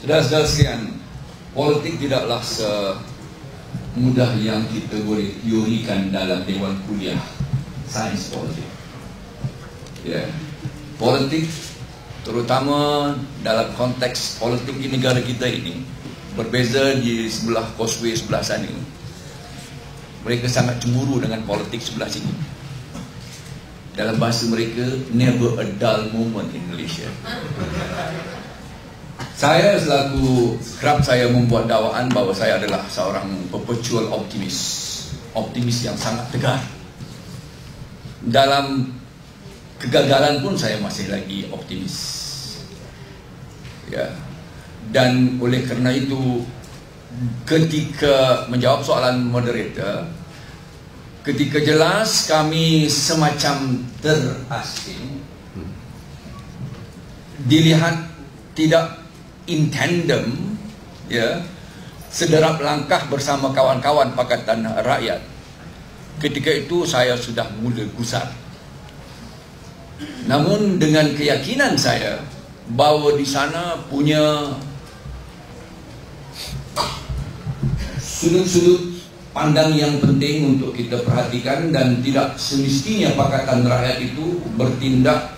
Saudara-saudara sekalian, politik tidaklah semudah yang kita boleh teorikan dalam dewan kuliah sains politik. Ya, politik terutama dalam konteks politik di negara kita ini berbeza. Di sebelah causeway sebelah sana mereka sangat cemburu dengan politik sebelah sini. Dalam bahasa mereka, never a dull moment in Malaysia. Saya selaku kerap saya membuat dakwaan bahawa saya adalah seorang perpetual optimis yang sangat tegar. Dalam kegagalan pun saya masih lagi optimis. Ya. Dan oleh kerana itu, ketika menjawab soalan moderator, ketika jelas kami semacam terasing, dilihat tidak in tandem, ya, sederap langkah bersama kawan-kawan Pakatan Rakyat, ketika itu saya sudah mula gusar. Namun dengan keyakinan saya bahawa di sana punya sudut-sudut pandang yang penting untuk kita perhatikan, dan tidak semestinya Pakatan Rakyat itu bertindak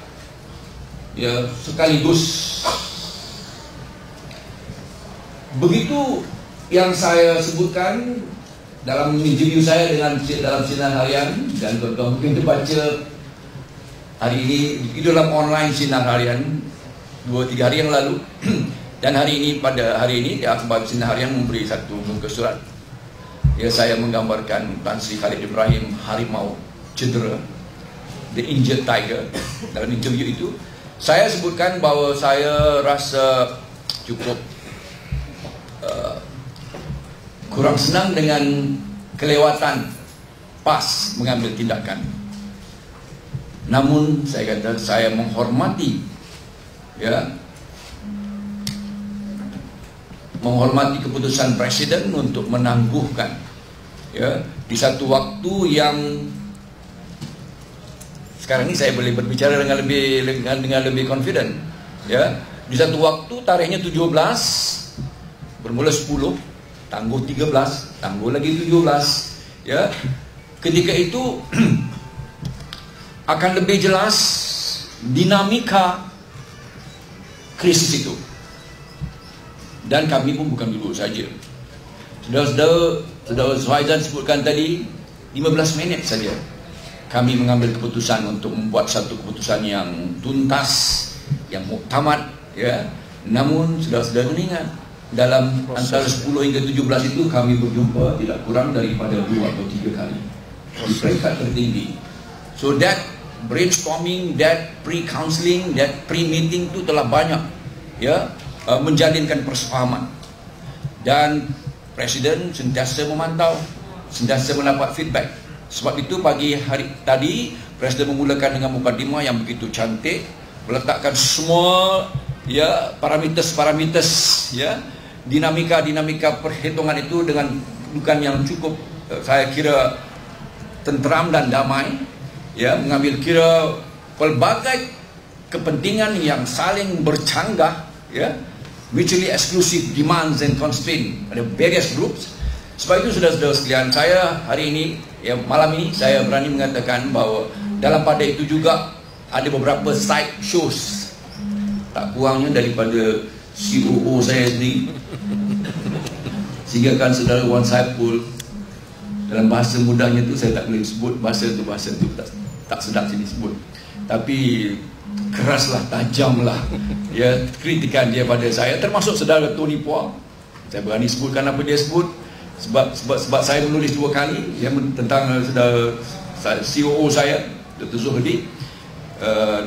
ya sekaligus. Begitu yang saya sebutkan dalam interview saya dalam Sinar Harian, dan tuan-tuan mungkin terbaca hari ini di dalam online Sinar Harian 2-3 hari yang lalu. Dan pada hari ini akhbar Sinar Harian memberi satu muka surat. Ya, saya menggambarkan Tan Sri Khalid Ibrahim, harimau cedera, the injured tiger. Dalam interview itu saya sebutkan bahawa saya rasa cukup kurang senang dengan kelewatan PAS mengambil tindakan. Namun saya kata saya menghormati, ya, menghormati keputusan Presiden untuk menangguhkan, ya, di satu waktu yang sekarang ini saya boleh berbicara dengan lebih confident, ya, di satu waktu tarikhnya 17, bermula 10, tangguh 13, tangguh lagi 17, ya. Ketika itu akan lebih jelas dinamika krisis itu. Dan kami pun bukan dulu saja. Saudara Suhaizan sebutkan tadi, 15 minit saja kami mengambil keputusan untuk membuat satu keputusan yang tuntas, yang muktamad, ya. Namun saudara-saudara ingat, dalam antara 10 hingga 17 itu kami berjumpa tidak kurang daripada 2 atau 3 kali di peringkat tertinggi. So that brainstorming, that pre-counseling, that pre-meeting itu telah banyak, ya, menjalinkan persefahaman. Dan Presiden sentiasa memantau, sentiasa mendapat feedback. Sebab itu pagi hari tadi Presiden memulakan dengan mukadimah yang begitu cantik, meletakkan semua, ya, parameter, ya, dinamika perhitungan itu dengan bukan yang cukup, saya kira, tenteram dan damai, ya, mengambil kira pelbagai kepentingan yang saling bercanggah, ya, mutually exclusive demands and constraints pada various groups. Sebab itu saudara-saudara sekalian, saya hari ini, ya, malam ini saya berani mengatakan bahawa dalam pada itu juga ada beberapa side shows, tak kurangnya daripada COO saya sendiri, sehingga kan saudara Wan Saiful, dalam bahasa mudahnya tu saya tak boleh sebut bahasa tu tak sedap sini sebut, tapi keraslah, tajamlah, ya, kritikan dia pada saya, termasuk saudara Tony Puah. Saya berani sebutkan apa dia sebut sebab saya menulis 2 kali, ya, tentang saudara COO saya, Dr. Zuhdi.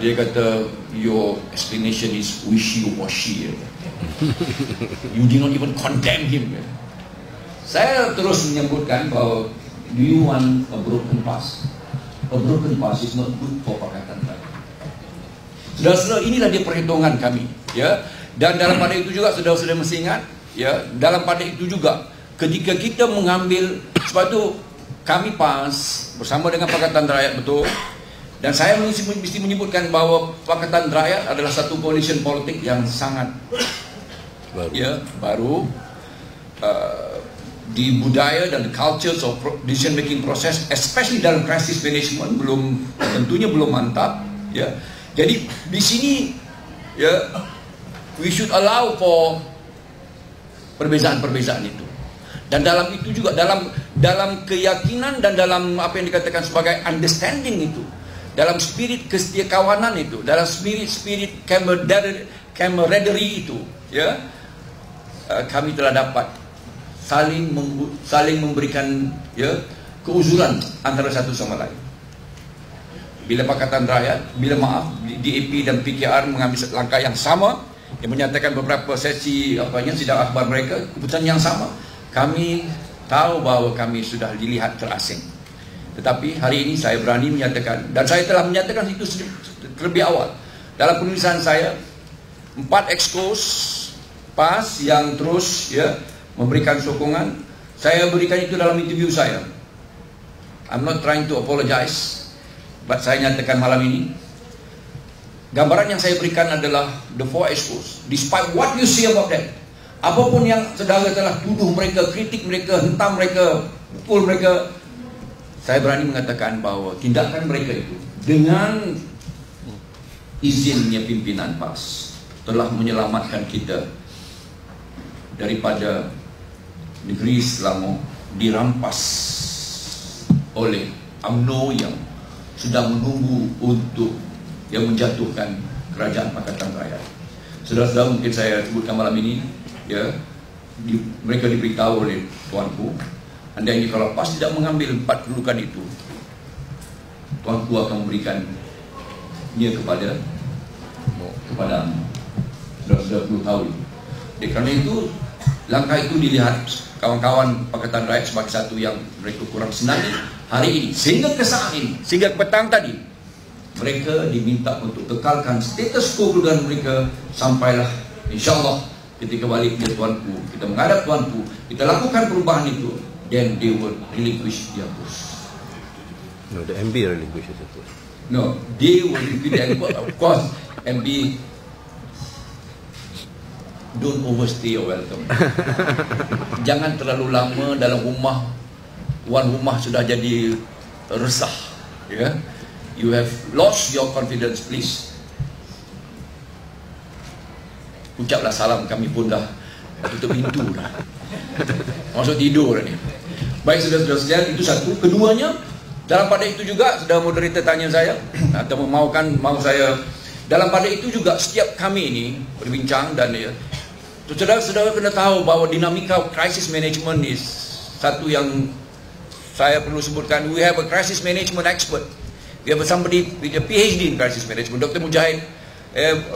Dia kata your explanation is wishy-washy. You did not even condemn him. Saya terus menyebutkan bahawa, do you want a broken past? A broken past is not good for Pakatan Rakyat. Saudara-saudara, inilah dia perhitungan kami, ya. Dan dalam pada itu juga saudara-saudara mesti ingat, ya, dalam pada itu juga ketika kita mengambil, sebab itu kami PAS bersama dengan Pakatan Rakyat, betul. Dan saya mesti menyebutkan bahawa Pakatan Rakyat adalah satu koalisi politik yang sangat baru di budaya dan cultures of decision making process, especially dalam crisis management tentunya belum mantap, ya. Jadi di sini, ya, we should allow for perbezaan-perbezaan itu. Dan dalam itu juga, dalam keyakinan dan dalam apa yang dikatakan sebagai understanding itu, dalam spirit kesetiakawanan itu, dalam spirit camaraderie itu, ya, kami telah dapat saling memberikan, ya, keuzuran antara satu sama lain. Bila Pakatan Rakyat, DAP dan PKR mengambil langkah yang sama, yang menyatakan beberapa sesi sidang akhbar mereka, keputusan yang sama, kami tahu bahawa kami sudah dilihat terasing. Tetapi hari ini saya berani menyatakan, dan saya telah menyatakan itu terlebih awal dalam penulisan saya, 4 ekskos PAS yang terus, ya, memberikan sokongan. Saya berikan itu dalam interview saya. I'm not trying to apologize, but saya nyatakan malam ini, gambaran yang saya berikan adalah the 4 ekskos. Despite what you see about them, apapun yang saudara telah tuduh mereka, kritik mereka, hentam mereka, pukul mereka, saya berani mengatakan bahawa tindakan mereka itu dengan izinnya pimpinan PAS telah menyelamatkan kita daripada negeri Selangor dirampas oleh UMNO yang sedang menunggu untuk yang menjatuhkan kerajaan Pakatan Rakyat. Saudara-saudara, mungkin saya sebutkan malam ini, ya, mereka diberitahu oleh tuanku, andainya kalau PAS tidak mengambil 4 kedudukan itu, tuanku akan memberikannya kepada saudara-saudara perlu tahu itu. Kerana itu, langkah itu dilihat kawan-kawan Pakatan Rakyat sebagai satu yang mereka kurang senangi hari ini, sehingga ke saat ini, sehingga petang tadi, mereka diminta untuk kekalkan status quo kedudukan mereka sampailah insyaAllah ketika balik ke tuanku, kita menghadap tuanku, kita lakukan perubahan itu, then they will relinquish their post. No, the MB relinquishes the post. No, they will relinquish their post. Of course, MB don't overstay your welcome. Jangan terlalu lama dalam rumah, tuan rumah sudah jadi resah, ya. You have lost your confidence, please. Ucaplah salam, kami pun dah tutup pintu dah. Masuk tidur ni. Baik, saudara-saudara sekalian, itu satu. Keduanya, dalam pada itu juga, saudara moderator tanya saya, atau mau saya, dalam pada itu juga setiap kami ini berbincang dan, ya, saudara-saudara kena tahu bahawa dinamika crisis management is satu yang saya perlu sebutkan. We have a crisis management expert. We have somebody with a PhD in crisis management. Dr. Mujahid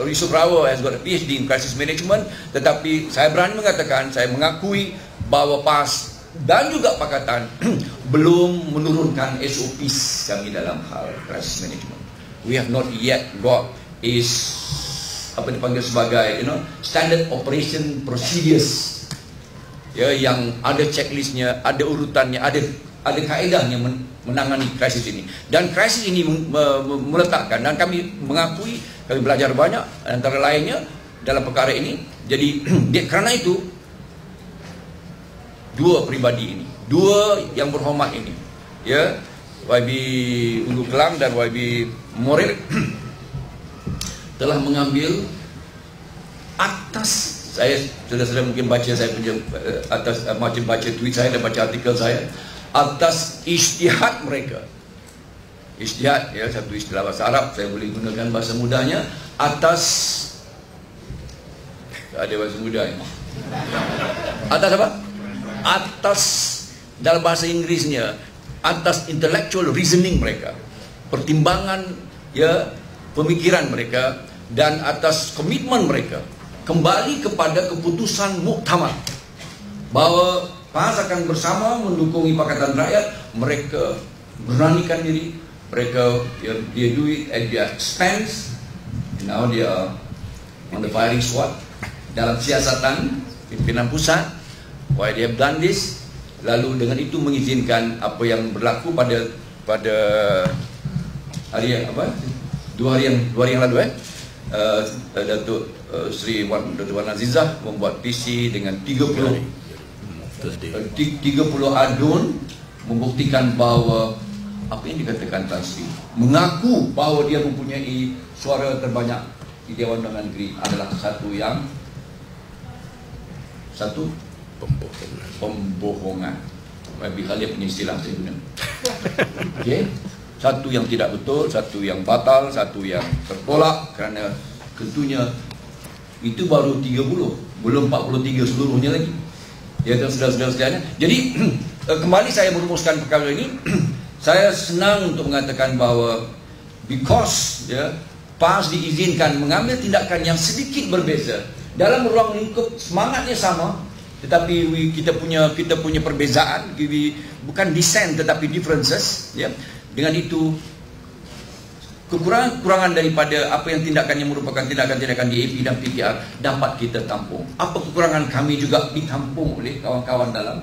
Yusuf Rawa has got a PhD in crisis management. Tetapi saya berani mengatakan, saya mengakui bahawa PAS dan juga Pakatan belum menurunkan SOPs kami dalam hal crisis management. We have not yet got apa dipanggil sebagai, standard operation procedures, ya, yang ada checklistnya, ada urutannya, ada kaedahnya menangani krisis ini. Dan krisis ini meletakkan, dan kami mengakui kami belajar banyak antara lainnya dalam perkara ini. Jadi kerana itu, dua pribadi ini, dua yang berhormat ini, ya, YB Ulu Kelang dan YB Moril telah mengambil atas, saya sudah mungkin baca, saya punya atas macam baca tweet saya dan baca artikel saya, atas ijtihad mereka. Ijtihad, ya, satu istilah bahasa Arab, saya boleh gunakan bahasa mudahnya, atas, ada bahasa mudahnya, atas apa? Atas, dalam bahasa Inggrisnya, atas intellectual reasoning mereka, pertimbangan, ya, pemikiran mereka, dan atas komitmen mereka kembali kepada keputusan muktamar bahawa PAS akan bersama mendukung Pakatan Rakyat. Mereka beranikan diri, mereka, ya, dia do it at their expense. Now they are on the firing squad dalam siasatan pimpinan pusat. Why they have done this? Lalu dengan itu mengizinkan apa yang berlaku pada hari apa? Dua hari yang lalu, Datuk Sri Datuk Wan Azizah membuat PC dengan 30 adun membuktikan bahawa apa yang dikatakan Tan Sri, mengaku bahawa dia mempunyai suara terbanyak di Dewan Undangan Negeri adalah satu pembohongan. Bagi kalian punya istilah saya guna. Okey, satu yang tidak betul, satu yang batal, satu yang tertolak, kerana tentunya itu baru 30, belum 43 seluruhnya lagi. Ya, dan saudara-saudara sekalian. Jadi kembali saya merumuskan perkara ini. Saya senang untuk mengatakan bahawa because PAS diizinkan mengambil tindakan yang sedikit berbeza dalam ruang lingkup semangatnya sama, tetapi kita punya perbezaan, bukan dissent tetapi differences, ya. Dengan itu kekurangan daripada apa yang tindakan yang merupakan tindakan-tindakan DAP dan PKR dapat kita tampung. Apa kekurangan kami juga ditampung oleh kawan-kawan dalam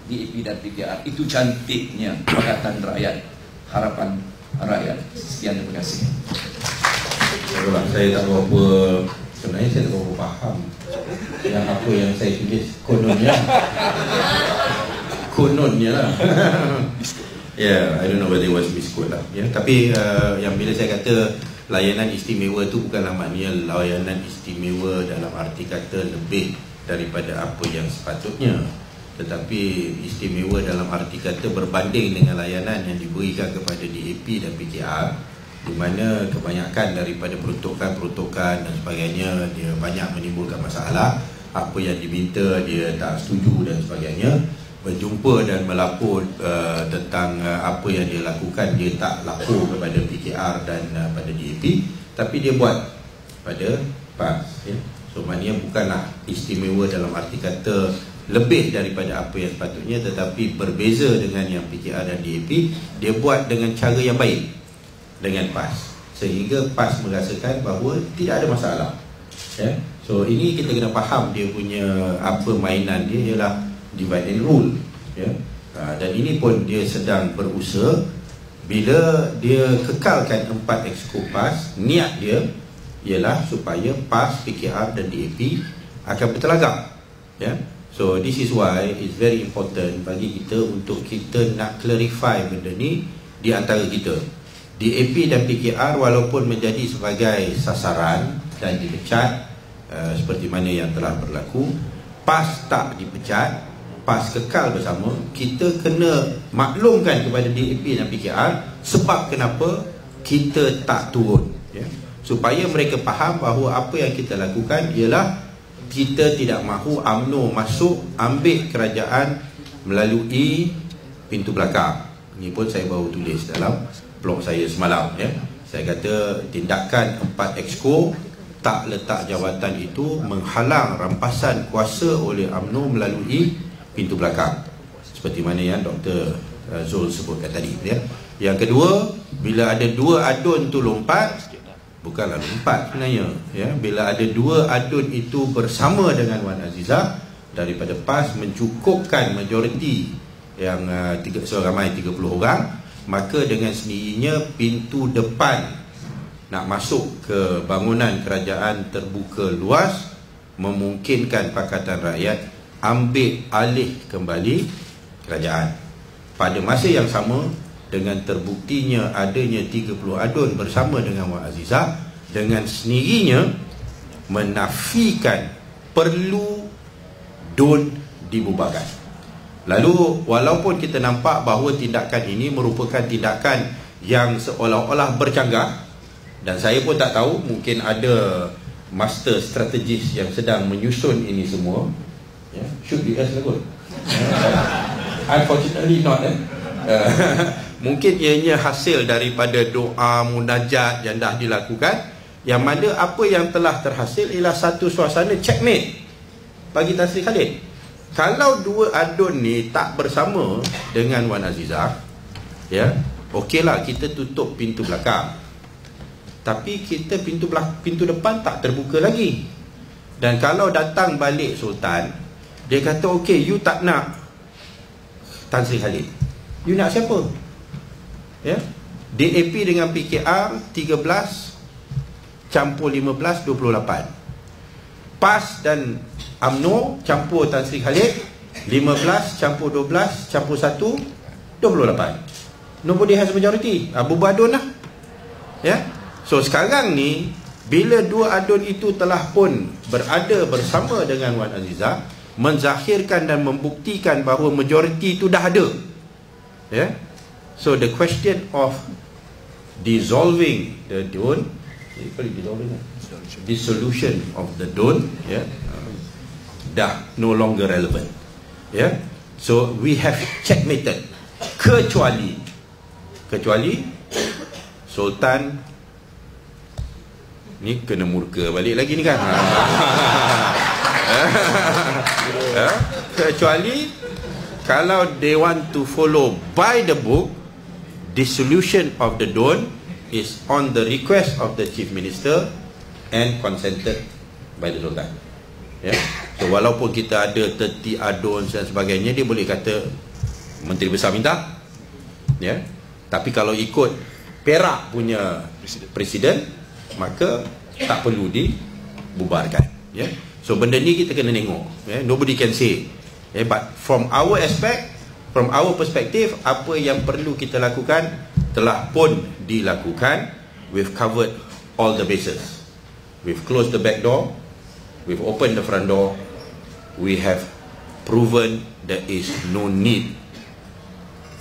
DAP dan PKR. Itu cantiknya Pakatan Rakyat, Harapan Rakyat. Sekian, terima kasih. Saya tak berapa, sebenarnya saya tak berapa faham yang apa yang saya tulis kononnya lah. Yeah, I don't know whether it was misquote lah. Tapi yang bila saya kata layanan istimewa tu bukanlah maknanya layanan istimewa dalam arti kata lebih daripada apa yang sepatutnya, tetapi istimewa dalam arti kata berbanding dengan layanan yang diberikan kepada DAP dan PKR, di mana kebanyakan daripada peruntukan dan sebagainya dia banyak menimbulkan masalah. Apa yang diminta dia tak setuju dan sebagainya. Berjumpa dan melapor tentang apa yang dia lakukan, dia tak lapor kepada PKR dan pada DAP, tapi dia buat pada PAS. So maknanya bukanlah istimewa dalam arti kata lebih daripada apa yang sepatutnya, tetapi berbeza dengan yang PKR dan DAP, dia buat dengan cara yang baik dengan PAS, sehingga PAS merasakan bahawa tidak ada masalah. So ini kita kena faham dia punya apa mainan dia ialah divide and rule, dan ini pun dia sedang berusaha. Bila dia kekalkan 4 exco PAS, niat dia ialah supaya PAS, PKR dan DAP akan bertelagak. So this is why it's very important bagi kita untuk kita nak clarify benda ni di antara kita. DAP dan PKR walaupun menjadi sebagai sasaran dan dipecat seperti mana yang telah berlaku, PAS tak dipecat, PAS kekal bersama. Kita kena maklumkan kepada DAP dan PKR sebab kenapa kita tak turun, supaya mereka faham bahawa apa yang kita lakukan ialah kita tidak mahu UMNO masuk ambil kerajaan melalui pintu belakang. Ini pun saya baru tulis dalam blog saya semalam. Saya kata tindakan 4 exco tak letak jawatan itu menghalang rampasan kuasa oleh UMNO melalui pintu belakang, seperti mana yang Dr. Zul sebutkan tadi. Yang kedua, bila ada 2 adun tu lompat, bukanlah lompat sebenarnya, bila ada 2 adun itu bersama dengan Wan Azizah daripada PAS mencukupkan majoriti yang ramai 30 orang, maka dengan sendirinya pintu depan nak masuk ke bangunan kerajaan terbuka luas, memungkinkan Pakatan Rakyat ambil alih kembali kerajaan. Pada masa yang sama, dengan terbuktinya adanya 30 adun bersama dengan Wan Azizah, dengan sendirinya menafikan perlu DUN dibubarkan. Lalu walaupun kita nampak bahawa tindakan ini merupakan tindakan yang seolah-olah bercanggah, dan saya pun tak tahu, mungkin ada master strategis yang sedang menyusun ini semua. Should be as good. Unfortunately not. Mungkin ianya hasil daripada doa munajat yang dah dilakukan, yang mana apa yang telah terhasil ialah satu suasana checkmate bagi Tan Sri Khalid. Kalau 2 adun ni tak bersama dengan Wan Azizah, okeylah kita tutup pintu belakang, tapi kita pintu depan tak terbuka lagi. Dan kalau datang balik Sultan, dia kata okey, you tak nak Tan Sri Khalid, you nak siapa? DAP dengan PKR 13 campur 15, 28. PAS dan UMNO campur Tan Sri Khalid 15 campur 12 campur 1, 28. Nobody has majority. Bubar adun lah. Ya. So sekarang ni bila dua adun itu telah pun berada bersama dengan Wan Azizah, menzahirkan dan membuktikan bahawa majoriti itu dah ada. Ya. So the question of dissolving the DUN, dissolution of the DUN, ya, dah no longer relevant. Ya. So we have checkmated, kecuali Sultan ni kena murka balik lagi ni kan. Kecuali kalau they want to follow by the book, dissolution of the DUN is on the request of the Chief Minister and consented by the Sultan. Ya. So walaupun kita ada 30 adun dan sebagainya, dia boleh kata Menteri Besar minta. Ya. Tapi kalau ikut Perak punya presiden, maka tak perlu dibubarkan. Ya. So benda ni kita kena tengok. Ya. Nobody can say. Ya. But from our aspect, from our perspective, apa yang perlu kita lakukan telah pun dilakukan. We've covered all the bases. We've closed the back door. We've opened the front door. We have proven there is no need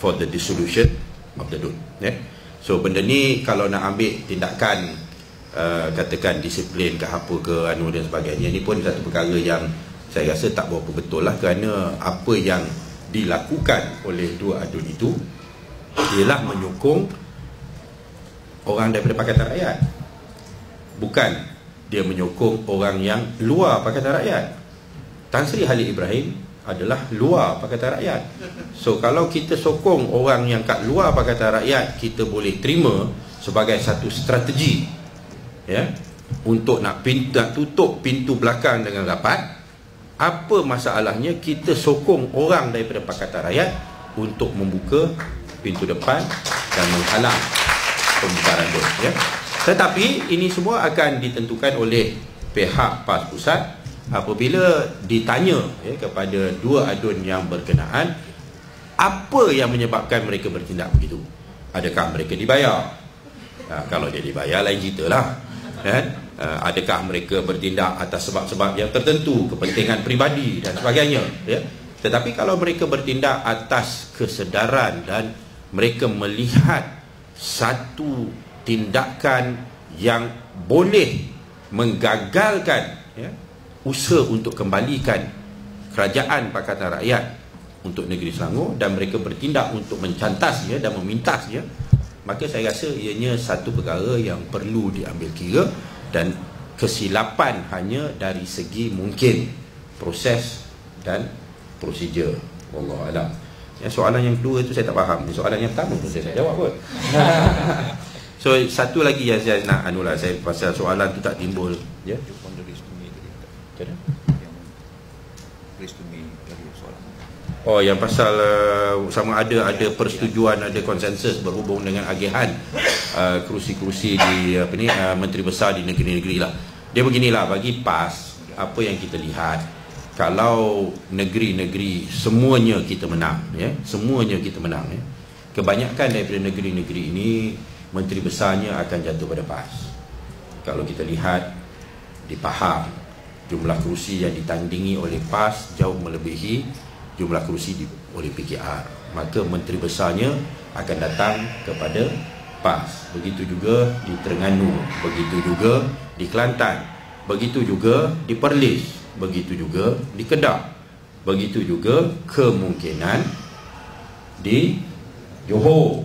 for the dissolution of the DUN. Yeah. So benda ni kalau nak ambil tindakan katakan disiplin ke apa ke anu dan sebagainya, ni pun satu perkara yang saya rasa tak berapa betul lah, kerana apa yang dilakukan oleh dua adun itu ialah menyokong orang daripada Pakatan Rakyat, bukan dia menyokong orang yang luar Pakatan Rakyat. Tan Sri Khalid Ibrahim adalah luar Pakatan Rakyat. So kalau kita sokong orang yang kat luar Pakatan Rakyat, kita boleh terima sebagai satu strategi, ya, untuk nak tutup pintu belakang dengan rapat. Apa masalahnya kita sokong orang daripada Pakatan Rakyat untuk membuka pintu depan dan menghalang pembubaran DUN, ya. Tetapi ini semua akan ditentukan oleh pihak PAS Pusat apabila ditanya, ya, kepada dua adun yang berkenaan, apa yang menyebabkan mereka bertindak begitu. Adakah mereka dibayar? Kalau dia dibayar lain cerita lah, kan? Adakah mereka bertindak atas sebab-sebab yang tertentu, kepentingan peribadi dan sebagainya, ya? Tetapi kalau mereka bertindak atas kesedaran dan mereka melihat satu tindakan yang boleh menggagalkan, ya, usaha untuk kembalikan kerajaan Pakatan Rakyat untuk negeri Selangor, dan mereka bertindak untuk mencantasnya dan memintasnya, maka saya rasa ianya satu perkara yang perlu diambil kira, dan kesilapan hanya dari segi mungkin proses dan prosedur. Wallahualam. Ya, soalan yang kedua itu saya tak faham. Soalan yang pertama pun saya tak jawab pun. So satu lagi yang saya nak anulah, saya pasal soalan tu tak timbul, ya. Oh, yang pasal sama ada persetujuan, ada konsensus berhubung dengan agihan kerusi-kerusi di Menteri Besar di negeri-negeri lah. Dia beginilah, bagi PAS, apa yang kita lihat, kalau negeri-negeri semuanya kita menang, ya, semuanya kita menang, ya, kebanyakan daripada negeri-negeri ini Menteri Besarnya akan jatuh pada PAS. Kalau kita lihat di Pahang, jumlah kerusi yang ditandingi oleh PAS jauh melebihi jumlah kerusi oleh PKR, maka Menteri Besarnya akan datang kepada PAS. Begitu juga di Terengganu, begitu juga di Kelantan, begitu juga di Perlis, begitu juga di Kedah, begitu juga kemungkinan di Johor,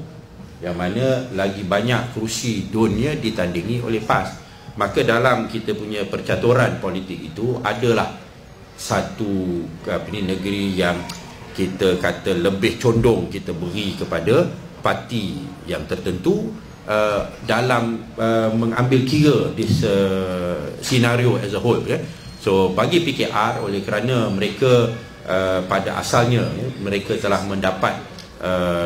yang mana lagi banyak kerusi dunia ditandingi oleh PAS. Maka dalam kita punya percaturan politik itu adalah satu negeri yang kita kata lebih condong kita beri kepada parti yang tertentu dalam mengambil kira this scenario as a whole, ya. So bagi PKR, oleh kerana mereka pada asalnya, ya, mereka telah mendapat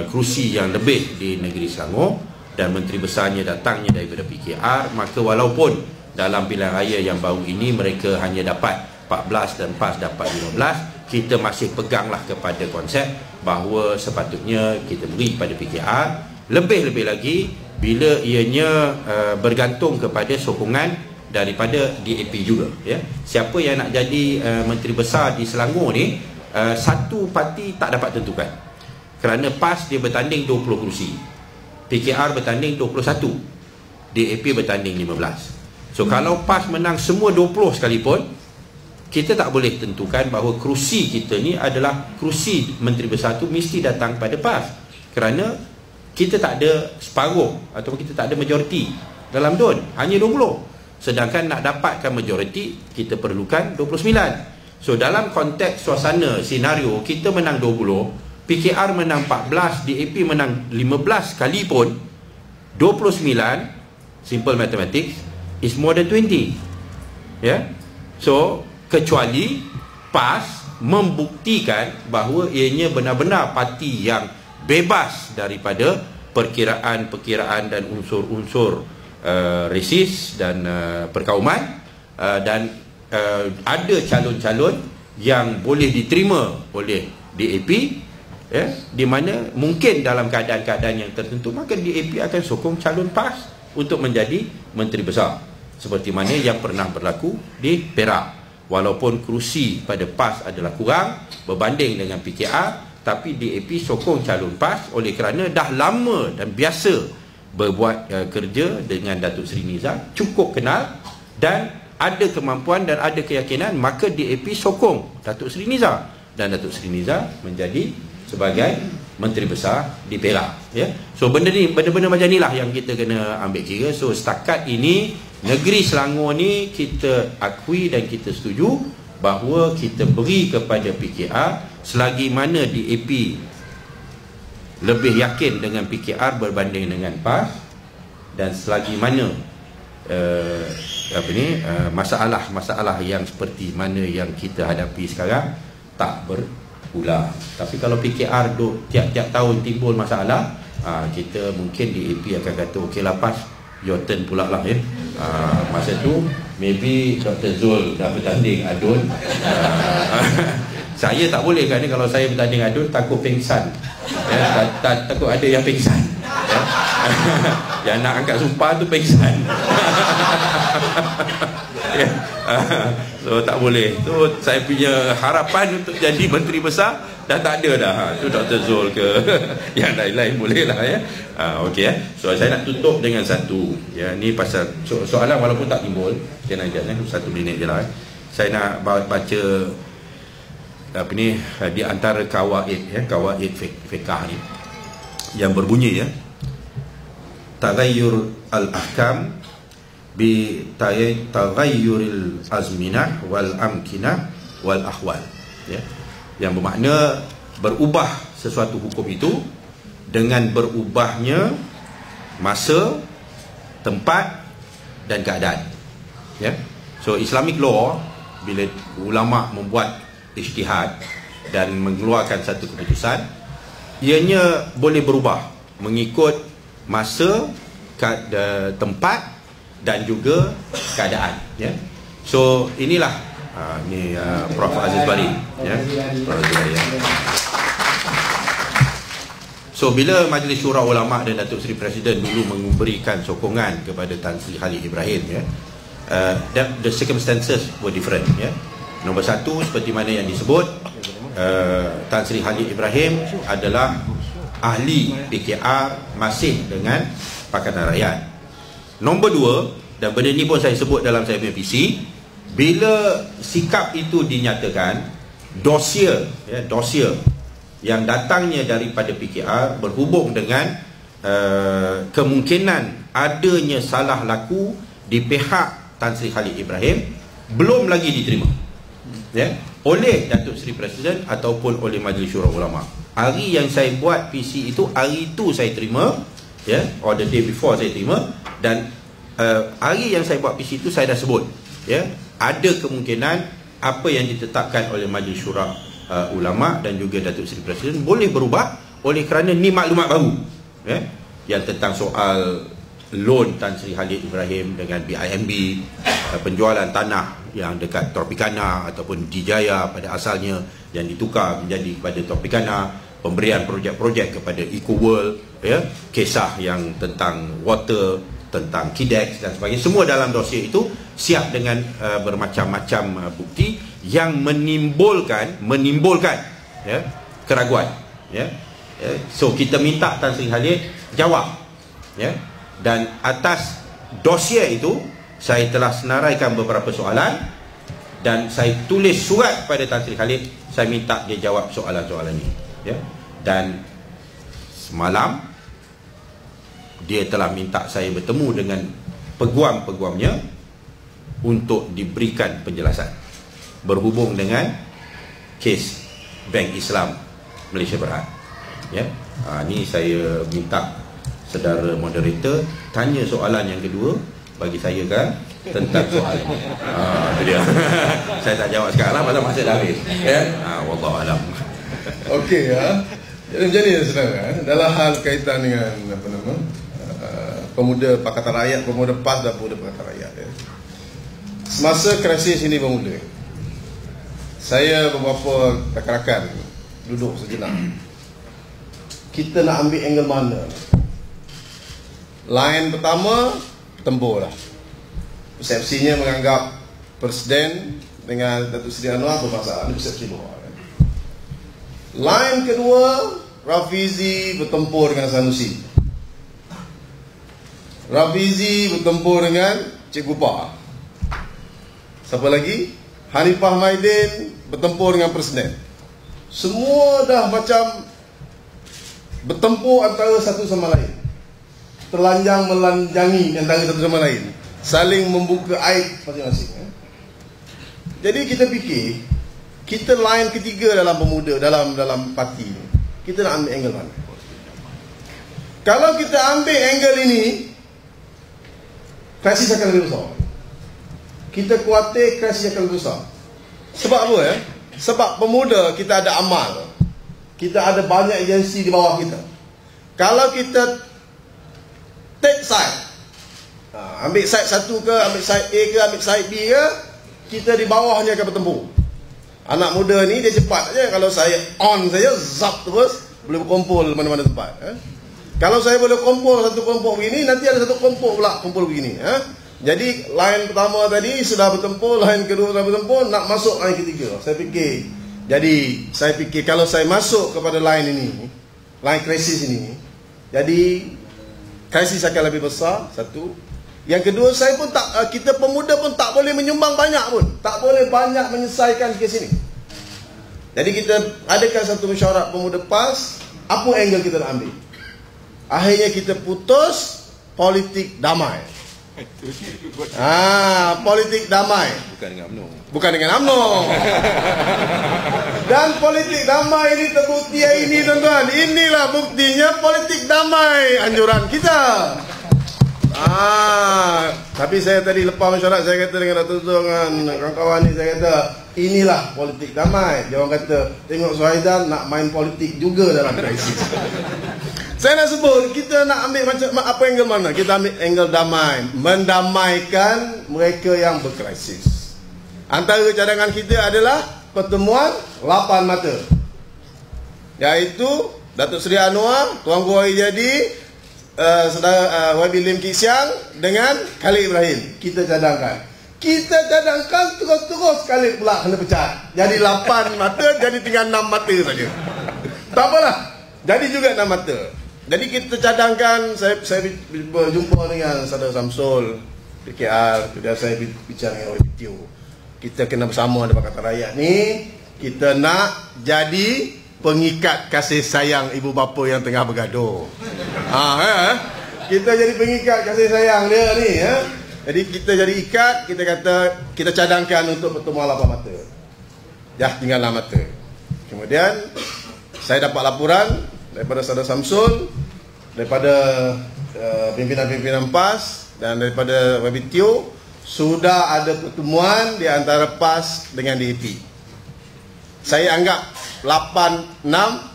kerusi yang lebih di negeri Selangor dan Menteri Besarnya datangnya daripada PKR, maka walaupun dalam pilihan raya yang baru ini mereka hanya dapat 14 dan PAS dapat 15. Kita masih peganglah kepada konsep bahawa sepatutnya kita beri kepada PKR, lebih-lebih lagi bila ianya bergantung kepada sokongan daripada DAP juga, ya. Siapa yang nak jadi Menteri Besar di Selangor ni, satu parti tak dapat tentukan, kerana PAS dia bertanding 20 kerusi, PKR bertanding 21, DAP bertanding 15. So kalau PAS menang semua 20 sekalipun, kita tak boleh tentukan bahawa kerusi kita ni adalah kerusi Menteri Besar tu mesti datang pada PAS, kerana kita tak ada separuh atau kita tak ada majoriti dalam DUN, hanya 20. Sedangkan nak dapatkan majoriti kita perlukan 29. So dalam konteks suasana senario kita menang 20, PKR menang 14, DAP menang 15 sekalipun, 29 simple mathematics is more than 20. Ya. So kecuali PAS membuktikan bahawa ianya benar-benar parti yang bebas daripada perkiraan dan unsur-unsur resis dan perkauman, dan ada calon-calon yang boleh diterima oleh DAP, ya, di mana mungkin dalam keadaan-keadaan yang tertentu maka DAP akan sokong calon PAS untuk menjadi Menteri Besar, seperti mana yang pernah berlaku di Perak. Walaupun kerusi pada PAS adalah kurang berbanding dengan PKR, tapi DAP sokong calon PAS oleh kerana dah lama dan biasa berbuat kerja dengan Datuk Seri Nizam, cukup kenal dan ada kemampuan dan ada keyakinan, maka DAP sokong Datuk Seri Nizam dan Datuk Seri Nizam menjadi sebagai Menteri Besar di Perak, ya. So benda-benda macam inilah yang kita kena ambil kira. So setakat ini negeri Selangor ni kita akui dan kita setuju bahawa kita beri kepada PKR selagi mana DAP lebih yakin dengan PKR berbanding dengan PAS, dan selagi mana masalah-masalah yang seperti mana yang kita hadapi sekarang tak berulang. Tapi kalau PKR tiap-tiap tahun timbul masalah, kita mungkin DAP akan kata okeylah PAS, your turn pula lah, ya. Masa tu maybe Dr. Zul dah bertanding adun. Saya tak boleh, kerana kalau saya bertanding adun takut pengsan, ya, takut ada yang pengsan, ya. Yang nak angkat sumpah tu pengsan. Ya. So tak boleh. Tu saya punya harapan untuk jadi Menteri Besar dah tak ada dah. Tu Dr. Zul ke yang lain-lain boleh lah, ya. Okey, ya. So saya nak tutup dengan satu, ya, ni pasal soalan walaupun tak timbul, jangan jangan 1 minit je lah, saya nak baca di antara kawaid, ya, kawaid fiqh ni yang berbunyi, ya, taghayyur al-ahkam bi taghayyuril azminah wal amkinah wal ahwal, ya, yang bermakna berubah sesuatu hukum itu dengan berubahnya masa, tempat dan keadaan, ya. So Islamic law, bila ulama membuat ijtihad dan mengeluarkan satu keputusan, ianya boleh berubah mengikut masa, tempat dan juga keadaan, ya. So inilah ni Prof Aziz Bari, ya. Prof Aziz Bari, ya. So bila Majlis Syura Ulama dan Datuk Seri Presiden dulu memberikan sokongan kepada Tan Sri Khalid Ibrahim, ya, the circumstances were different, ya. Nombor satu, seperti mana yang disebut, Tan Sri Khalid Ibrahim adalah ahli PKR masih dengan Pakatan Rakyat. Nombor dua, dan benda ni pun saya sebut dalam saya punya PC, bila sikap itu dinyatakan, dosier, ya, dosier yang datangnya daripada PKR berhubung dengan kemungkinan adanya salah laku di pihak Tan Sri Khalid Ibrahim belum lagi diterima, ya, oleh Datuk Seri Presiden ataupun oleh Majlis Syura Ulama. Hari yang saya buat PC itu, hari itu saya terima, ya, or the day before saya terima, dan hari yang saya buat PC itu saya dah sebut, ya, ada kemungkinan apa yang ditetapkan oleh Majlis Syura Ulama dan juga Datuk Seri Presiden boleh berubah oleh kerana ni maklumat baru, ya, yang tentang soal loan Tan Sri Khalid Ibrahim dengan BIMB, penjualan tanah yang dekat Tropicana ataupun Dijaya pada asalnya yang ditukar menjadi kepada Tropicana, pemberian projek-projek kepada Eco World, ya, kisah yang tentang water, tentang KIDEX dan sebagainya, semua dalam dossier itu siap dengan bermacam-macam bukti yang menimbulkan ya, keraguan, ya. So kita minta Tan Sri Khalid jawab, ya. Dan atas dossier itu saya telah senaraikan beberapa soalan dan saya tulis surat pada Tan Sri Khalid, saya minta dia jawab soalan-soalan ini, ya. Dan semalam dia telah minta saya bertemu dengan peguam-peguamnya untuk diberikan penjelasan berhubung dengan kes Bank Islam Malaysia Berhad, ya. Ni saya minta saudara moderator tanya soalan yang kedua bagi saya kan tentang soalan ini. Itu dia. Saya tak jawab sekarang lah, pasal masa dah habis, ya. Wallahualam. Okey, ya. Jadi macam ni, saudara, dalam hal kaitan dengan pemuda Pakatan Rakyat, pemuda PAS dan pemuda Pakatan Rakyat, ya. Semasa krisis ini bermula, saya beberapa rakan-rakan duduk sejenak. Kita nak ambil angle mana? Line pertama, tempur lah. Persepsinya menganggap Presiden dengan Datuk Seri Anwar bermasalah. Ini persepsi bawah. Line kedua, Rafizi bertempur dengan Sanusi. Rafizi bertempur dengan Cikgu Pa. Siapa lagi? Hanifah Maidin bertempur dengan Presiden. Semua dah macam bertempur antara satu sama lain, telanjang melanjangi antara satu sama lain, saling membuka aib masing-masing. Jadi kita fikir, kita line ketiga dalam pemuda, dalam parti ni, kita nak ambil angle mana? Kalau kita ambil angle ini, krisis akan lebih besar. Kita khawatir krisis akan lebih besar. Sebab apa, ya? Sebab pemuda kita ada amal, kita ada banyak agensi di bawah kita. Kalau kita take side, ambil side satu ke, ambil side A ke, ambil side B ke, kita di bawahnya akan bertempur. Anak muda ni dia cepat je. Kalau saya on saja, zap terus, boleh berkumpul mana-mana tempat. Kalau saya boleh kumpul satu kelompok begini, nanti ada satu kelompok pula kumpul begini. Jadi line pertama tadi sudah bertempur, line kedua sudah bertempur, nak masuk line ketiga. Saya fikir kalau saya masuk kepada line ini, line krisis ini, jadi krisis akan lebih besar. Satu. Yang kedua, saya pun tak, kita pemuda pun tak boleh menyumbang banyak pun, tak boleh banyak menyelesaikan kes ini. Jadi kita adakan satu mesyuarat pemuda PAS, apa angle kita nak ambil. Akhirnya kita putus politik damai. Politik damai. Bukan dengan UMNO. Dan politik damai ini terbukti hari ini, tuan-tuan. Inilah buktinya politik damai anjuran kita. Tapi saya tadi lepas mesyuarat, saya kata dengan Datuk Zul, dengan kawan-kawan ni, saya kata inilah politik damai. Dia orang kata tengok Suhaidan nak main politik juga dalam krisis. Saya nak sebut, kita nak ambil macam apa angle mana? Kita ambil angle damai, mendamaikan mereka yang berkrisis. Antara cadangan kita adalah pertemuan 8 mata, iaitu Datuk Seri Anwar, Tuan Guru Hari Jadi, Saudara YB Lim Kit Siang dengan Khalid Ibrahim. Kita cadangkan terus Khalid pula kena pecat. Jadi 8 mata, jadi tinggal 6 mata saja. Tak apalah, jadi juga 6 mata. Jadi kita cadangkan, saya berjumpa dengan Saudara Samsul di KL, kemudian saya bicara dengan YB. Kita kena bersama dengan Pakatan Rakyat ni, kita nak jadi pengikat kasih sayang ibu bapa yang tengah bergaduh. Kita jadi pengikat kasih sayang dia ni, Jadi kita jadi ikat, kita kata kita cadangkan untuk pertemuan 8 mata. Tinggal 6 mata. Kemudian saya dapat laporan daripada Saudara Samsul, daripada pimpinan-pimpinan PAS dan daripada YB Teo, sudah ada pertemuan di antara PAS dengan DAP. Saya anggap 8-6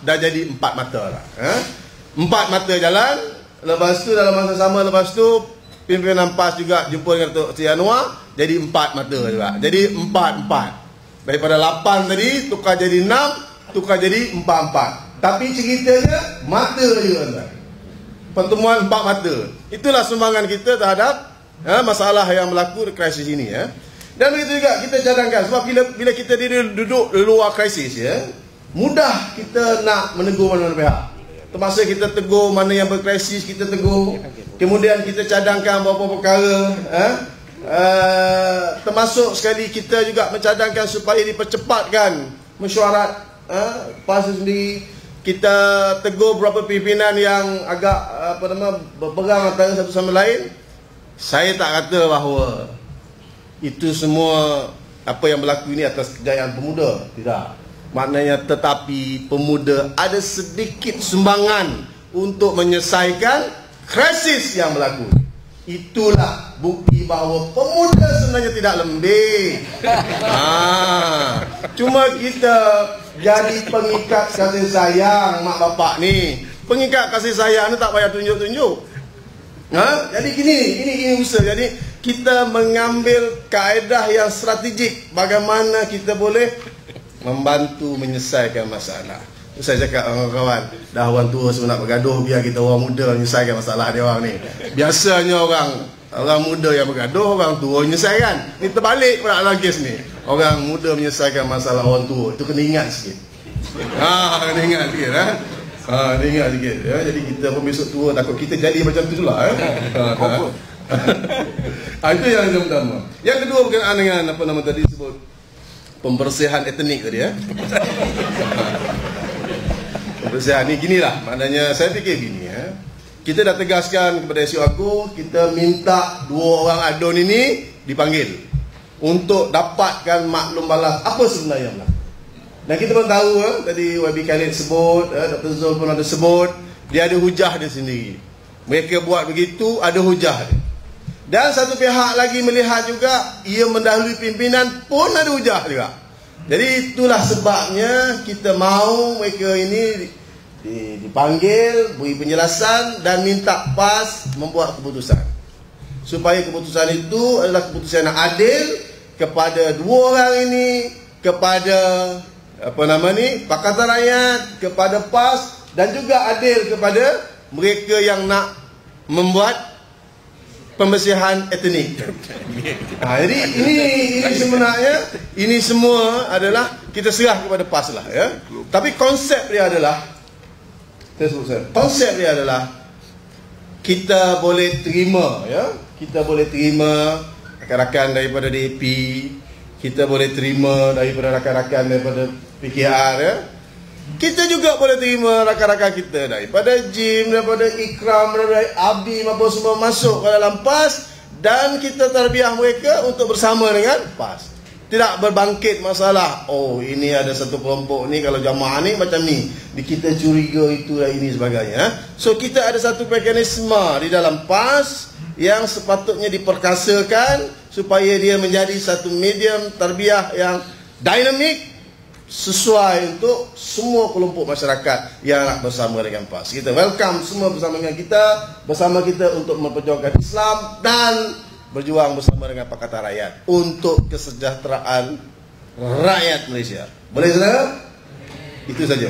dah jadi 4 mata lah. 4 mata jalan, Lepas tu dalam masa sama, lepas tu pimpinan PAS juga jumpa dengan Tok Sri Anwar, jadi 4 mata juga. Jadi 4. Daripada 8 tadi tukar jadi 6, tukar jadi 4. Tapi ceritanya mata juga. Pertemuan 4 mata. Itulah sumbangan kita terhadap masalah yang berlaku di krisis ini ya. Dan begitu juga kita cadangkan, sebab bila kita duduk di luar krisis ya, mudah kita nak menegur mana-mana pihak. Termasuk kita tegur mana yang berkrisis, kita tegur. Kemudian kita cadangkan beberapa perkara termasuk sekali kita juga mencadangkan supaya dipercepatkan mesyuarat PAS sendiri. Kita tegur beberapa pimpinan yang agak berperang antara satu sama lain. Saya tak kata bahawa itu semua apa yang berlaku ini atas kejayaan pemuda. Tidak. Maknanya tetapi pemuda ada sedikit sumbangan untuk menyelesaikan krisis yang berlaku. Itulah bukti bahawa pemuda sebenarnya tidak lembik. Cuma kita jadi pengikat kasih sayang mak bapak ni. Pengikat kasih sayang ni tak payah tunjuk-tunjuk. Jadi ini usaha. Jadi kita mengambil kaedah yang strategik bagaimana kita boleh membantu menyelesaikan masalah. Saya cakap kawan-kawan, dah orang tua semua nak bergaduh, biar kita orang muda menyelesaikan masalah dia orang ni. Biasanya orang muda yang bergaduh, orang tua menyelesaikan. Ni terbalik pula dalam kes ni. Orang muda menyelesaikan masalah orang tua. Itu kena ingat sikit. Kena ingat sikit kena ingat sikit ya. Jadi kita pun besok tua takut kita jadi macam tu pula itu yang pertama. Yang kedua berkenaan dengan apa nama tadi sebut pembersihan etnik tadi ya. Pembersihan ni ginilah, maknanya saya fikir gini ya. Kita dah tegaskan kepada SU aku, kita minta 2 orang adun ini dipanggil untuk dapatkan maklum balas apa sebenarnya berlaku. Dan kita pun tahu tadi YB Khalid sebut, Dr. Zul pun ada sebut, dia ada hujah dia sendiri. Mereka buat begitu ada hujah dia. Dan satu pihak lagi melihat juga ia mendahului pimpinan pun ada hujah juga. Jadi itulah sebabnya kita mahu mereka ini dipanggil, beri penjelasan dan minta PAS membuat keputusan. Supaya keputusan itu adalah keputusan yang adil kepada 2 orang ini, kepada Pakatan Rakyat, kepada PAS dan juga adil kepada mereka yang nak membuat pembersihan etnik. Jadi ini sebenarnya ini semua adalah kita serah kepada PAS lah ya. Tapi konsep dia adalah kita boleh terima ya. Kita boleh terima rakan-rakan daripada DAP, kita boleh terima daripada rakan-rakan daripada PKR ya. Kita juga boleh terima rakan-rakan kita daripada Jim, daripada Ikram, daripada Abdi, apa semua masuk ke dalam PAS dan kita terbiah mereka untuk bersama dengan PAS. Tidak berbangkit masalah, oh ini ada satu kelompok ni kalau jamaah ni macam ni, kita curiga itu dan ini sebagainya. So kita ada satu mekanisme di dalam PAS yang sepatutnya diperkasakan supaya dia menjadi satu medium terbiah yang dinamik sesuai untuk semua kelompok masyarakat yang nak bersama dengan PAS. Kita welcome semua bersama dengan kita, bersama kita untuk memperjuangkan Islam dan berjuang bersama dengan Pakatan Rakyat untuk kesejahteraan rakyat Malaysia. Boleh saudara? Itu saja.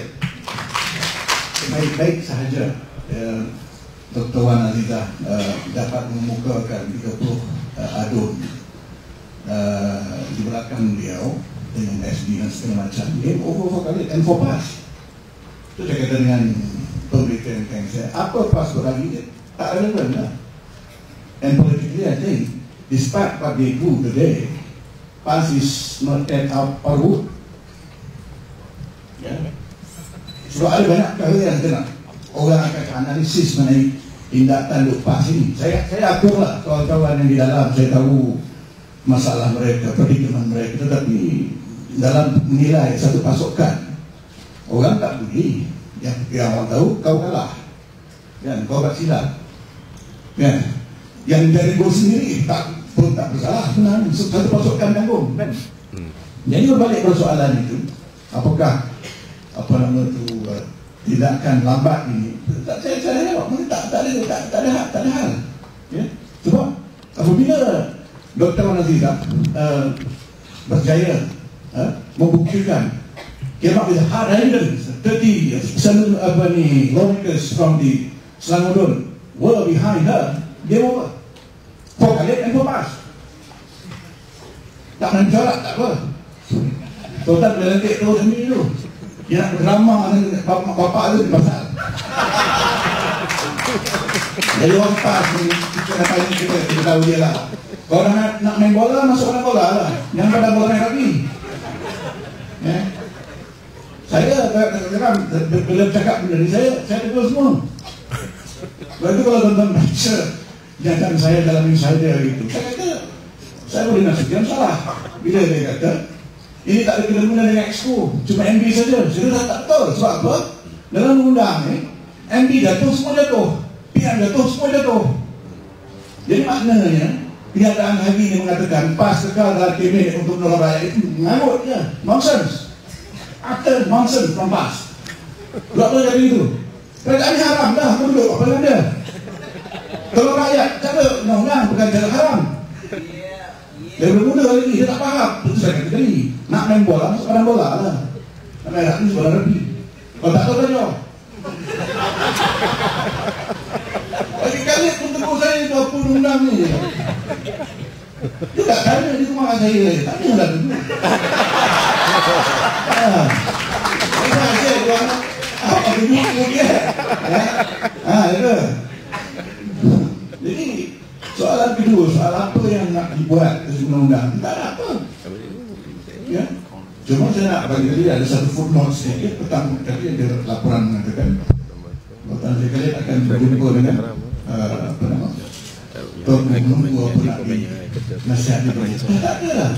Baik-baik sahaja Dr. Wan Azizah dapat mengemukakan 30 adun di belakang beliau dengan SD dan segala macam. Game over for Khalid and for PAS. Itu saya kata dengan pemberitaan yang saya. Apa PAS berlagi? Tak relevan lah. And politically I think, despite what they do today, PAS is not at our root. Sebab ada banyak perkara yang kena orang akan analisis mengenai tindakan Duk PAS ini. Saya akur lah kawan-kawan yang di dalam, saya tahu masalah mereka, predikaman mereka, tetapi dalam menilai satu pasukan orang tak boleh yang orang tahu kau kalah kan, kau tak silap kan, yang dari gol sendiri pun tak bersalah sebenarnya, satu pasukan tanggung kan. Jadi berbalik persoalan itu, apakah tindakan lambat ini, saya jawab, tak ada hal. Ya? Sebab apabila Dr. Wan Azizah berjaya membuktikan came up with hard evidence 30 lawmakers from the Selangor were behind her, dia over for kalian and for pass. Tak main corak, tak apa. Tuan-tuan boleh letak tu demi tu. Dia nak berdrama dengan bapak tu di pasal. Jadi orang pas ni, kita tahu dia lah. Kalau nak main bola, masuk dalam bola lah. Jangan pada bola main lagi. Ya. Saya bila bercakap benda ni, saya tegur semua. Sebab itu kalau tuan-tuan baca jangan saya dalam insider itu, saya kata saya boleh nasihatkan salah. Bila dia kata ini tak ada kena-mena dengan Exco, cuma MB saja. Saya tak betul. Sebab apa? Dalam undang ni, MB jatuh, semua jatuh. PM jatuh, semua jatuh. Jadi maknanya pernyataan hari ini mengatakan PAS kekal dalam kabinet untuk menolong rakyat itu mengarut je. Nonsense. Utter nonsense from PAS. Sebab apa jadi itu? Kerajaan ni haram dah, penduduk apa dengan dia? Kalau rakyat cara undang-undang bukan cara haram. Dia bermuda lagi, dia tak faham. Itu saya kata tadi, nak main bola, masuk dalam bola lah. Nak main rakyat ni bola rapi. Kalau tak tahu tanya. Kali-kali pun tegur saya itu apa undang ni. Dia tak tanya di rumah saya. Tanya lah dulu. Saya buat apa dulu dia. Itu. Jadi soalan kedua, soal apa yang nak dibuat undang-undang, tak ada apa. Ya. Cuma saya nak bagi dia ada satu footnote sedikit petang tadi ada laporan mengatakan Tuan sekalian akan berjumpa dengan apa nama Tuan menunggu apa nak nasihat dia. Tak ada lah.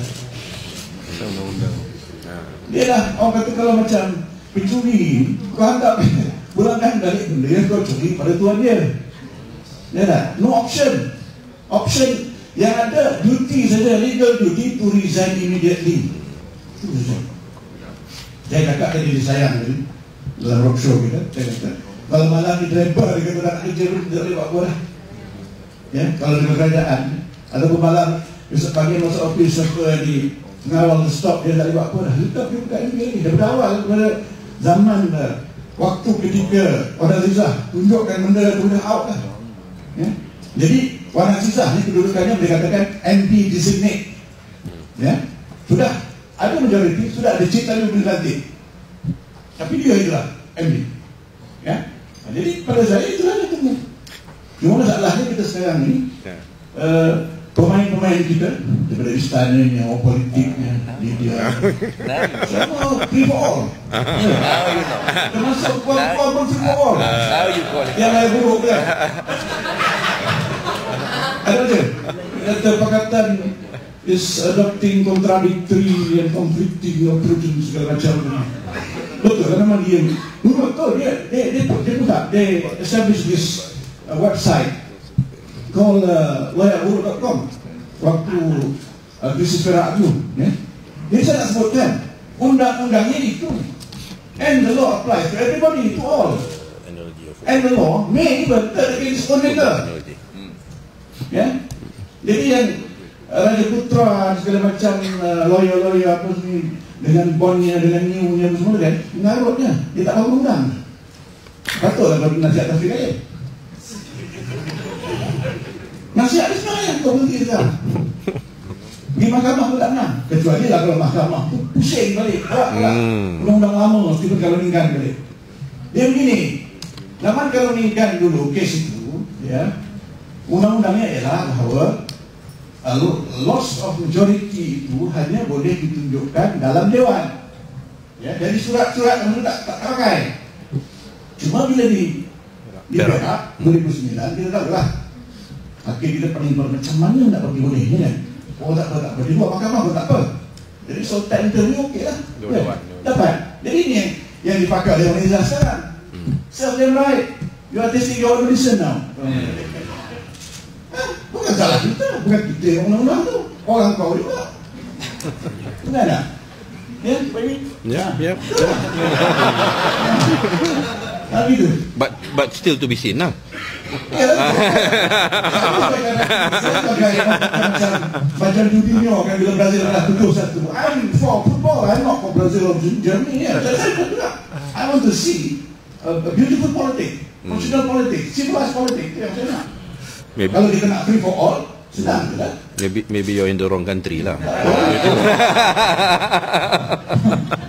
Dia dah orang kata kalau macam pencuri, kau hantar pulangkan balik benda yang kau curi pada tuan dia. Ya tak? No option. Option yang ada duty saja, legal duty to resign immediately. Itu saja. Saya cakap tadi disayang tadi dalam roadshow kita, saya kata kalau malam di driver dia kata nak kerja dia tak boleh buat apa dah. Ya, kalau di kerajaan ataupun malam besok pagi masuk office siapa di mengawal stop dia tak boleh buat apa dah. Letak dia buka ini lagi daripada awal pada zaman waktu ketika Wan Azizah tunjukkan benda tu dah out lah. Ya. Jadi Wan Azizah ni kedudukannya boleh katakan MD designate. Ya. Sudah ada majoriti, sudah ada cita dia boleh lantik. Tapi dia itulah MD. Ya. Jadi pada saya itulah dia temu. Cuma masalahnya kita sekarang ni pemain-pemain kita daripada istananya, orang politiknya, media semua free for all. Termasuk puan-puan pun free for all. Yang lain buruk kan. Ada je. Kata pakatan is adopting contradictory and conflicting approaches segala macam. Betul kan memang dia. Betul dia establish this website called lawyerguru.com waktu krisis Perak tu. Dia saya nak sebutkan undang-undangnya itu and the law applies to everybody, to all. And the law may even turn against one another. Ya, jadi yang Raja Putra segala macam lawyer apa ni dengan bondnya, dengan newnya semua kan mengarutnya, dia tak mahu undang. Patutlah kalau nasihat Taufik Khalid. Nasihat dia sebenarnya kau berhenti sekarang. Di mahkamah pun tak menang. Kecuali lah kalau mahkamah tu pusing balik. Undang-undang lama mesti berkalonikan balik. Dia begini, zaman kalonikan dulu kes itu, ya, undang-undangnya ialah bahawa loss of majority itu hanya boleh ditunjukkan dalam dewan. Ya, jadi surat-surat itu tak pakai. Cuma bila di Perak 2009 kita tahu lah. Hakim kita paling macam mana nak bagi bolehnya kan. Oh tak apa. Dia buat mahkamah pun tak apa. Jadi sultan interview okey lah. Ya, dapat. Jadi ini yang dipakai oleh Wan Azizah sekarang. Serve them right. You are tasting your medicine now. Bukan salah kita, bukan kita yang undang-undang tu, orang kau juga. Benar tak? Ya, Pak Iwi? Ya. Nah gitu. But still to be seen lah. Macam Judinho kan bila Brazil dah tutup satu. I'm for football. I'm not for Brazil or Germany. I want to see a beautiful politics, national politics, civilized politics. Yang saya nak. Kalau kita nak free for all, senang tak? Maybe you're in the wrong country lah.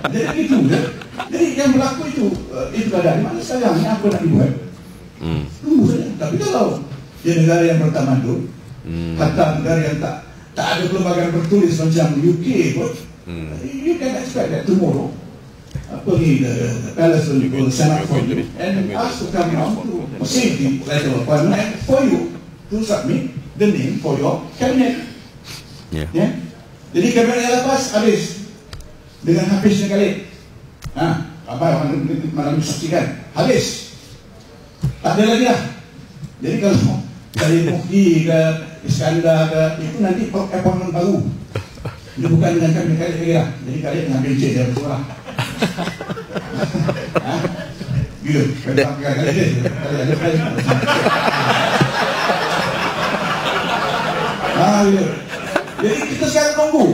Jadi gitu. Jadi yang berlaku itu ada di mana sekarang ni apa nak dibuat? Tunggu saja. Tapi kalau dia negara yang bertamadun, kata negara yang tak ada perlembagaan bertulis macam UK pun, you can expect that tomorrow pergi the palace will go the Senate for you and ask to come down to receive the letter of appointment for you to submit the name for your cabinet. Yeah. Jadi kabinet yang lepas habis dengan habisnya kali. Apa yang malam saksikan habis. Tak ada lagi lah. Jadi kalau dari Mufti ke Iskandar ke itu nanti appointment baru. Itu bukan dengan kami kali lagi lah. Jadi kalian dengan BJ dia bersuara. Gitu. Jadi kita sekarang tunggu.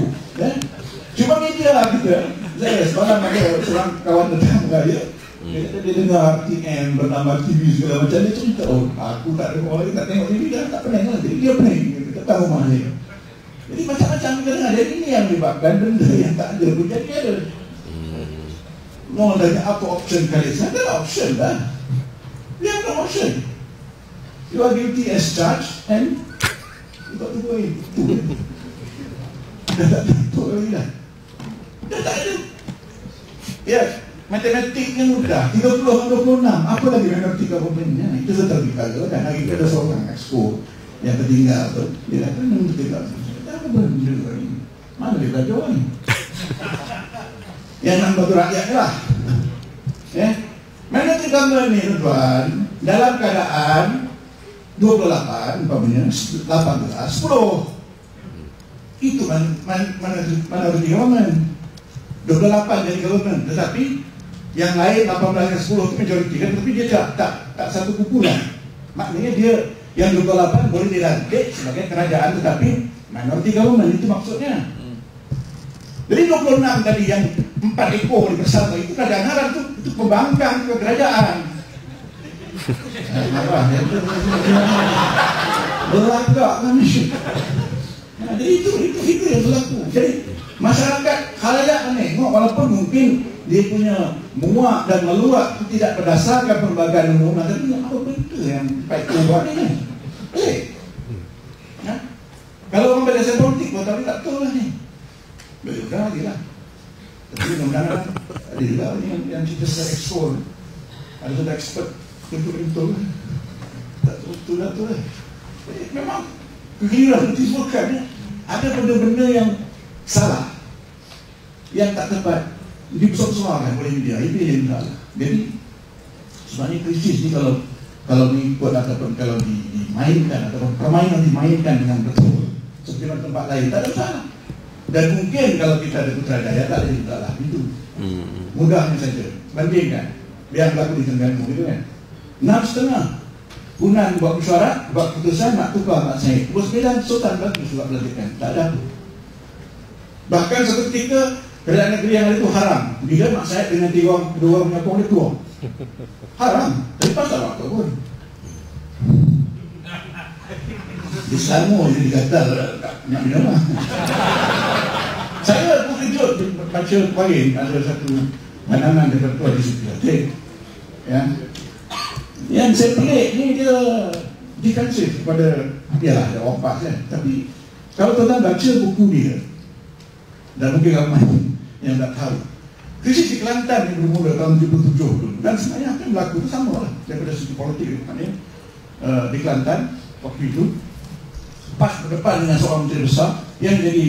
Cuma media lah kita. Saya semalam ada seorang kawan datang dia. Dia dengar TM bernama TV segala macam. Dia cerita, aku tak ada orang lagi tak tengok TV dah, tak pening lah. Jadi dia pening, dia tahu rumah dia. Jadi macam-macam kita dengar. Jadi ini yang menyebabkan benda yang tak ada pun jadi ada. Mau tanya apa option kali? Saya ada option lah. We have no option. You are guilty as charged and you got to go in. Dah tak tentu lagi dah. Dah tak ada. Ya, matematiknya mudah. 30-26. Apa lagi matematik government-nya? Itu seterbitan kan. Lagi kita seorang expo yang tertinggal tu. Dia kata, apa benda ini? Mana dia belajar ni? Yang nak bantu rakyat lah. Matematik government ni tuan, dalam keadaan 28, umpamanya 18, 10. Itu mana jadi government. 28 jadi government. Tetapi yang lain 18 dan 10 itu majoriti kan. Tapi dia tak satu kumpulan. Maknanya dia yang 28 boleh dilantik sebagai kerajaan tetapi minority government. Itu maksudnya. Jadi 26 tadi yang 4 ekor bersama itu kerajaan haram itu pembangkang ke kerajaan. Berlagak kan. Jadi itu yang berlaku. Jadi masyarakat khalayak menengok walaupun mungkin dia punya muak dan meluak itu tidak berdasarkan perlembagaan umum, tapi apa benda yang baik buat ni? Kalau orang berdasar politik buat tapi tak tahu lah ni. Dah lagi lah. Tapi mudah-mudahan ada juga yang cerita secara ekspor. Ada sudah expert betul-betul. Tak betul lah tu lah. Memang kegeliran ditimbulkan. Ada benda-benda yang salah, yang tak tepat, dipersoalkan oleh media. Itu yang salah. Jadi sebenarnya krisis ni kalau diikut ataupun kalau dimainkan ataupun permainan dimainkan dengan betul seperti tempat lain, tak ada salah. Dan mungkin kalau kita ada Putrajaya tak ada salah itu. Mudahnya saja. Bandingkan. Biar berlaku di Terengganu gitu kan. 6,5 Punan buat mesyuarat, buat keputusan nak tukar Mak Syed. 29 Sultan bagi surat pelantikan. Tak ada. Bahkan satu ketika kerajaan negeri yang ada itu haram. Bila Mak Syed dengan kedua menyokong dia keluar. Haram. Tapi pasal waktu pun. Di Selangor jadi gatal nak minum lah. Saya pun kejut baca kemarin ada satu pandangan daripada di situ. Yang saya pelik ni dia defensif kepada biarlah ada orang pas kan. Tapi kalau tuan-tuan baca buku dia dan mungkin ramai yang tak tahu, krisis di Kelantan yang bermula tahun 77 dulu dan sebenarnya apa yang berlaku itu sama lah daripada segi politik. Maknanya di Kelantan waktu itu pas berdepan dengan seorang menteri besar yang jadi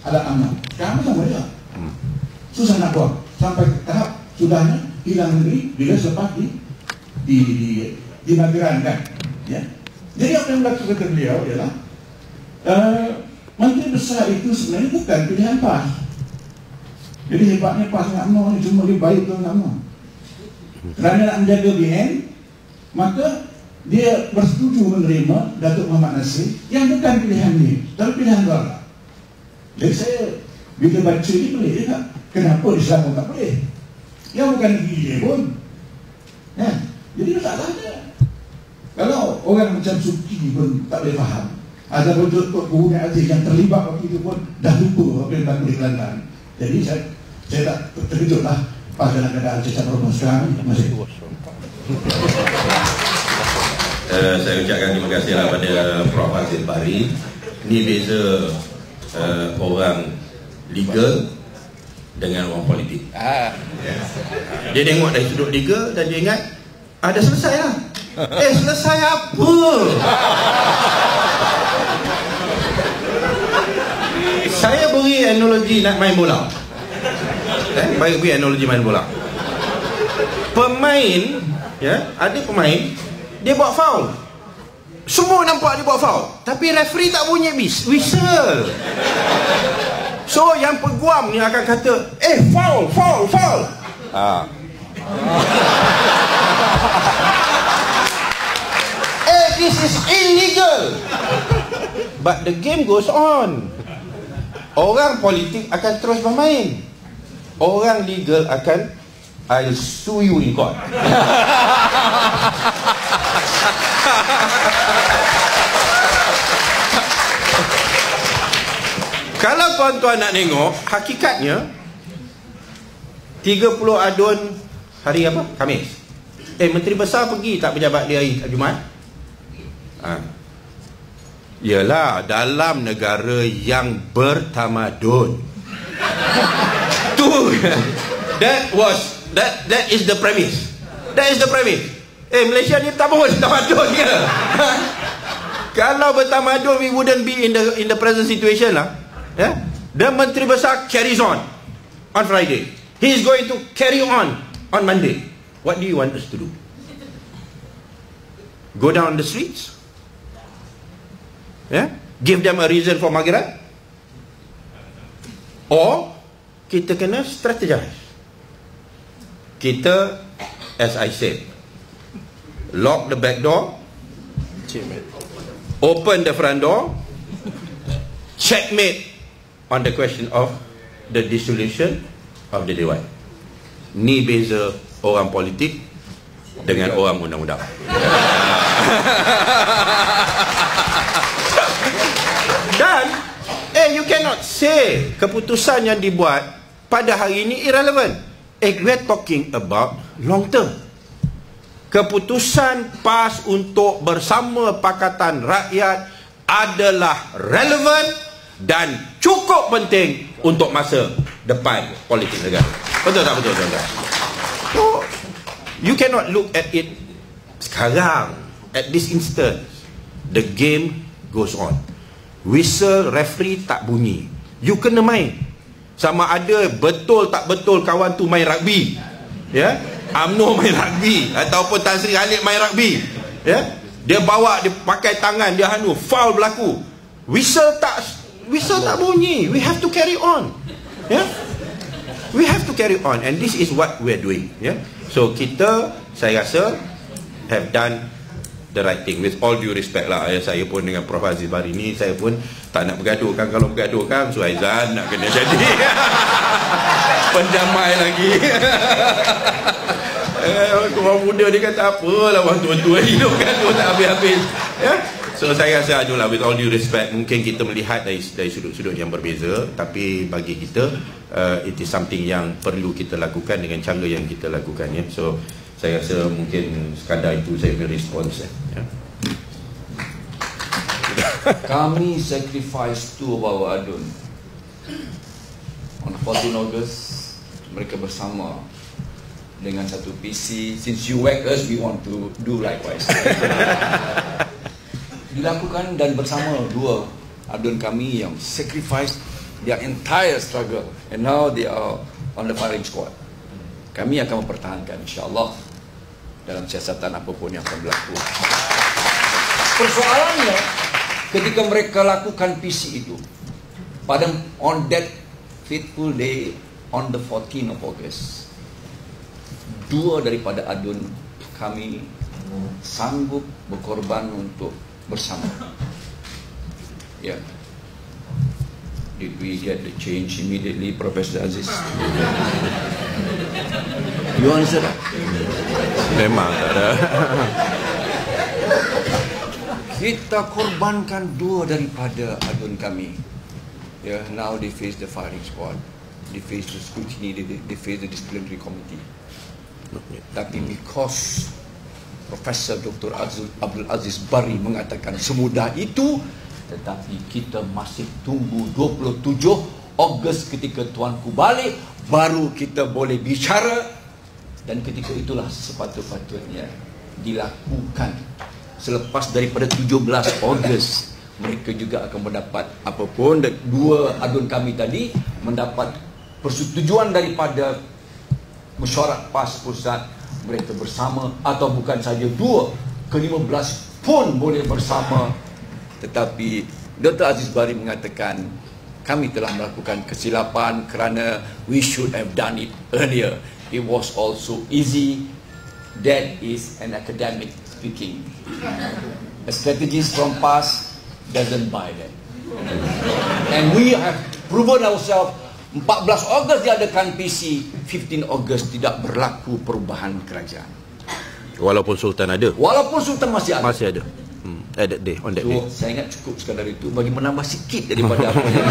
alat aman. Sekarang sama dia. Susah nak buat sampai tahap sudahnya hilang negeri bila selepas di Mageran kan. Ya. Jadi apa yang berlaku kata beliau ialah menteri besar itu sebenarnya bukan pilihan PAS. Jadi hebatnya PAS dengan UMNO ni cuma dia baik ke dengan UMNO. Kerana nak menjaga BN, maka dia bersetuju menerima Datuk Muhammad Nasir yang bukan pilihan dia, tapi pilihan Golkar. Jadi saya bila baca ni boleh juga, kenapa Islam pun tak boleh? Yang bukan negeri dia pun. Ya. Jadi masalahnya, kalau orang macam Suki pun tak boleh faham, ada Tok Guru Aziz yang terlibat waktu itu pun dah lupa apa yang berlaku di Kelantan. Jadi saya tak terkejutlah pada keadaan Cecah Provinsi sekarang masih saya ucapkan terima kasihlah pada Prof. Fazil Bari. Ni beza orang legal dengan orang politik. Dia tengok dari sudut legal dan dia ingat dah selesai lah. Selesai apa? Saya beri analogi nak main bola. Beri analogi main bola. Pemain, ya, ada pemain dia buat foul. Semua nampak dia buat foul, tapi referee tak bunyi whistle. So yang peguam ni akan kata, foul. This is illegal. But the game goes on. Orang politik akan terus bermain. Orang legal akan, I'll sue you in court. Kalau tuan-tuan nak tengok, hakikatnya 30 adun hari apa? Khamis. Menteri Besar pergi tak pejabat dia hari Jumaat? Yalah, dalam negara yang bertamadun. Tu. That is the premise. Malaysia ni tamadun ke? Kalau bertamadun, we wouldn't be in the present situation lah. The Menteri Besar carries on Friday. He is going to carry on Monday. What do you want us to do? Go down the streets? Give them a reason for migration? Or kita kena strategize. Kita, as I said, lock the back door, open the front door, checkmate on the question of the dissolution of the Dewan. Ni beza orang politik dengan orang undang-undang. Dan you cannot say keputusan yang dibuat pada hari ini irrelevant. We're talking about long term. Keputusan PAS untuk bersama Pakatan Rakyat adalah relevan dan cukup penting untuk masa depan politik negara. Betul tak betul, tuan-tuan? So, you cannot look at it sekarang, at this instance. The game goes on. Whistle, referee tak bunyi, you kena main. Sama ada betul tak betul kawan tu main rugby, UMNO main rugby, ataupun Tan Sri Khalid main rugby, dia bawa, dia pakai tangan, dia foul berlaku, whistle tak bunyi. We have to carry on. We have to carry on, and this is what we're doing. So kita, saya rasa, have done the right thing. With all due respect lah, saya pun dengan Prof. Aziz Bari ni, saya pun tak nak bergaduhkan. Kalau bergaduhkan, Suhaizan nak kena jadi pendamai lagi. Orang muda dia kata apalah, orang tua-tua hidup gaduh tak habis-habis. So saya rasa adulah, with all due respect, mungkin kita melihat dari sudut-sudut yang berbeza, tapi bagi kita it is something yang perlu kita lakukan dengan cara yang kita lakukan. So saya rasa mungkin sekadar itu saya punya respons. Kami sacrifice 2 of our adun. On 14 August, mereka bersama dengan satu PC. Since you whack us, we want to do likewise. Dilakukan dan bersama 2 adun kami yang sacrifice their entire struggle, and now they are on the firing squad. Kami akan mempertahankan, insyaAllah, dalam siasatan apapun yang akan berlaku. Persoalannya, ketika mereka lakukan PC itu, pada on that fateful day, on the 14th of August, dua daripada adun kami sanggup berkorban untuk bersama. Ya. Did we get the change immediately, Professor Aziz? You answer. Memang tak ada. Kita korbankan dua daripada adun kami. Now they face the firing squad, they face the scrutiny, they face the disciplinary committee. Tapi because Profesor Dr. Abdul Aziz Bari mengatakan semudah itu, tetapi kita masih tunggu 27 Ogos ketika tuanku balik, baru kita boleh bicara. Dan ketika itulah sepatut-patutnya dilakukan. Selepas daripada 17 Ogos, mereka juga akan mendapat apapun. Dua adun kami tadi mendapat persetujuan daripada mesyuarat PAS pusat, mereka bersama, atau bukan saja dua, ke-15 pun boleh bersama. Tetapi Dr. Aziz Bari mengatakan kami telah melakukan kesilapan kerana we should have done it earlier. It was also easy. That is an academic speaking. A strategist from PAS doesn't buy that. And we have proven ourselves. 14 Ogos diadakan PC, 15 Ogos tidak berlaku perubahan kerajaan. Walaupun Sultan ada. Walaupun Sultan masih ada. Masih ada. At that day, on that day. Saya ingat cukup sekadar itu bagi menambah sikit daripada apa yang